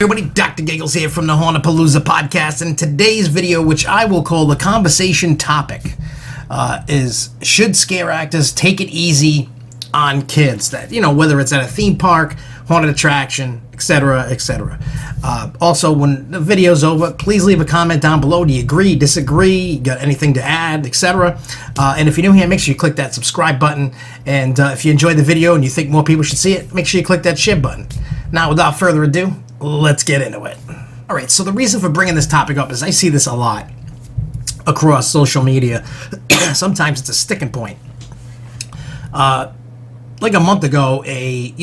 Everybody, Dr. Gigglez here from the Hauntapolooza PODCAST, and today's video, which I will call the conversation topic, is should scare actors take it easy on kids? That, you know, whether it's at a theme park, haunted attraction, etc., etc. Also, when the video's over, please leave a comment down below. Do you agree, disagree, got anything to add, etc.? And if you're new here, make sure you click that subscribe button. And if you enjoyed the video and you think more people should see it, make sure you click that share button. Now, without further ado, let's get into it. All right, so the reason for bringing this topic up is I see this a lot across social media. Sometimes it's a sticking point. Like a month ago, I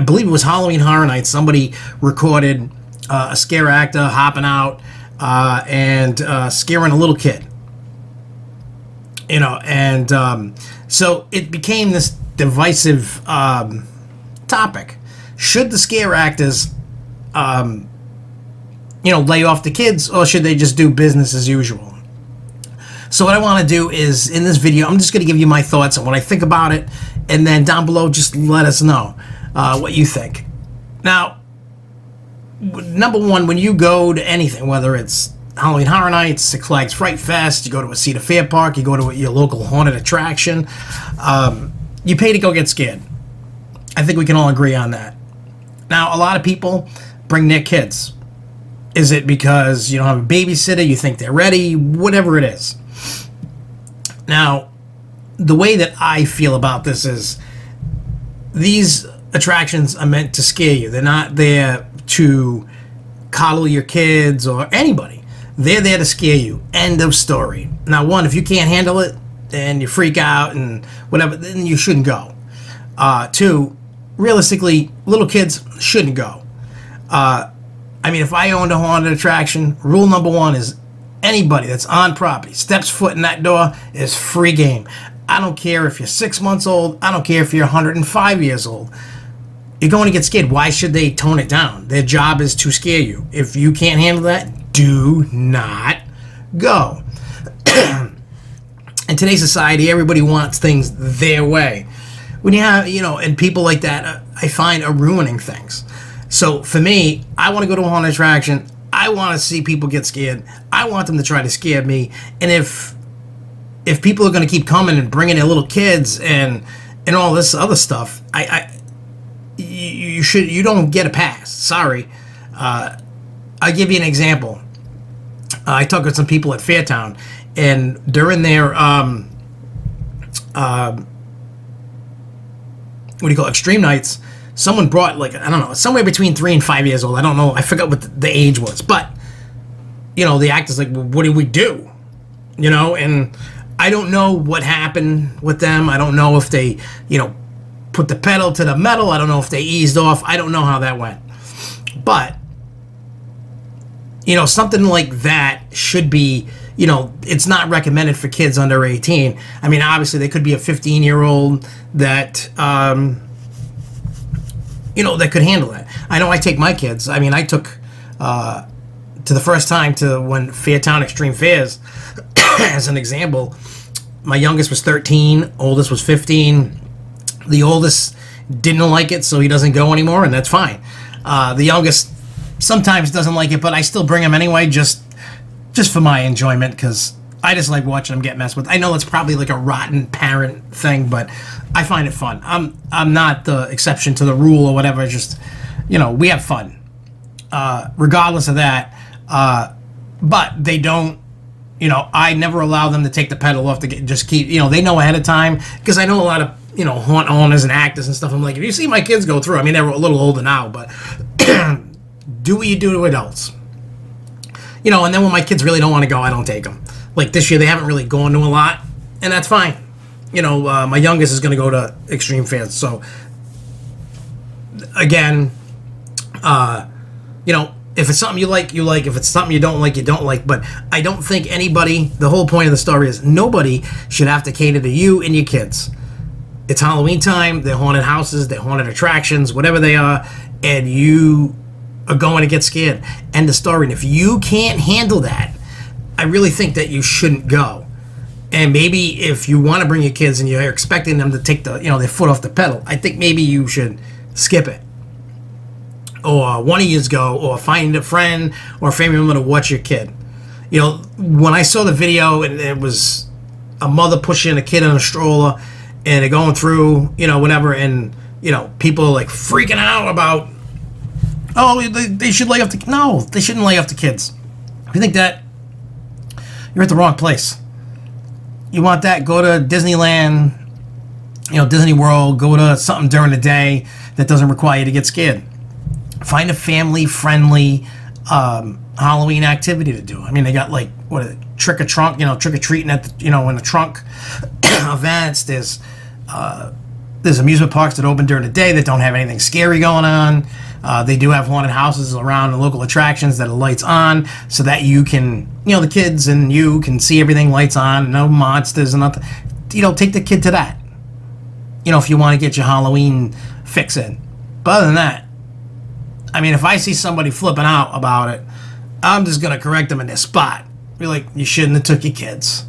believe it was Halloween Horror Nights, somebody recorded a scare actor hopping out and scaring a little kid. You know, and so it became this divisive topic. Should the scare actors, lay off the kids, or should they just do business as usual? So what I want to do is, in this video, I'm just going to give you my thoughts on what I think about it, and then down below, just let us know what you think. Now, number one, when you go to anything, whether it's Halloween Horror Nights, Six Flags Fright Fest, you go to a Cedar Fair Park, you go to your local haunted attraction, you pay to go get scared. I think we can all agree on that. Now, a lot of people bring their kids. Is it because you don't have a babysitter, you think they're ready, whatever it is. Now, the way that I feel about this is these attractions are meant to scare you. They're not there to coddle your kids or anybody. They're there to scare you. End of story. Now, one, if you can't handle it and you freak out and whatever, then you shouldn't go. Two, realistically, little kids shouldn't go. I mean, if I owned a haunted attraction, rule number one is anybody that's on property, steps foot in that door, is free game. I don't care if you're 6 months old. I don't care if you're 105 years old. You're going to get scared. Why should they tone it down? Their job is to scare you. If you can't handle that, do not go. In today's society, everybody wants things their way. When you have, and people like that, I find are ruining things. So for me, I want to go to a haunted attraction. I want to see people get scared. I want them to try to scare me. And if people are going to keep coming and bringing their little kids and all this other stuff, you don't get a pass. Sorry. I'll give you an example. I talked with some people at Fairtown, and during their extreme nights, someone brought, like, I don't know, somewhere between 3 and 5 years old. I don't know. I forgot what the age was. But, the actor's like, well, what do we do? And I don't know what happened with them. I don't know if they, put the pedal to the metal. I don't know if they eased off. I don't know how that went. But, something like that should be, it's not recommended for kids under 18. I mean, obviously, they could be a 15-year-old that, that could handle that. I know I take my kids. I mean, I took to the first time to when Fairtown Extreme Fairs, as an example. My youngest was 13, oldest was 15. The oldest didn't like it, so he doesn't go anymore, and that's fine. The youngest sometimes doesn't like it, but I still bring him anyway, just for my enjoyment, because I just like watching them get messed with. I know it's probably like a rotten parent thing, but I find it fun. I'm not the exception to the rule or whatever. Just, we have fun, regardless of that. But they don't, I never allow them to take the pedal off to just keep, they know ahead of time, because I know a lot of, haunt owners and actors and stuff. I'm like, if you see my kids go through, I mean, they're a little older now, but do what you do to adults. And then when my kids really don't want to go, I don't take them. Like this year, they haven't really gone to a lot, and that's fine. My youngest is going to go to Extreme Fairs. So, again, if it's something you like, you like. If it's something you don't like, you don't like. But I don't think anybody, the whole point of the story is nobody should have to cater to you and your kids. It's Halloween time. They're haunted houses. They're haunted attractions, whatever they are. And you are going to get scared. End of story. And if you can't handle that, I really think that you shouldn't go. And maybe if you want to bring your kids and you're expecting them to take the, their foot off the pedal, I think maybe you should skip it. or one of yous go, or find a friend or a family member to watch your kid. You know, when I saw the video and it was a mother pushing a kid in a stroller and they're going through, you know, whatever, and, you know, people are like freaking out about, oh, they should lay off the... No, they shouldn't lay off the kids. If you think that, you're at the wrong place. You want that, go to Disneyland, you know, Disney World, go to something during the day that doesn't require you to get scared. Find a family-friendly Halloween activity to do. I mean, they got like, what is it, trick-or-trunk, you know, trick-or-treating at the, you know, in the trunk events. There's amusement parks that open during the day that don't have anything scary going on. They do have haunted houses around the local attractions that are lights on, so that you can, you know, the kids and you can see everything lights on, no monsters and nothing. You know, take the kid to that. You know, if you want to get your Halloween fix in. But other than that, I mean, if I see somebody flipping out about it, I'm just going to correct them in their spot. Be like, you shouldn't have took your kids.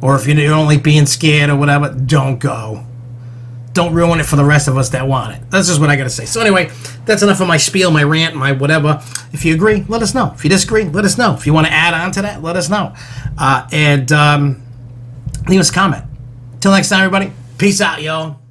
Or if you don't like being scared or whatever, don't go. Don't ruin it for the rest of us that want it. That's just what I got to say. So anyway, that's enough of my spiel, my rant, my whatever. If you agree, let us know. If you disagree, let us know. If you want to add on to that, let us know. And leave us a comment. Till next time, everybody. Peace out, y'all.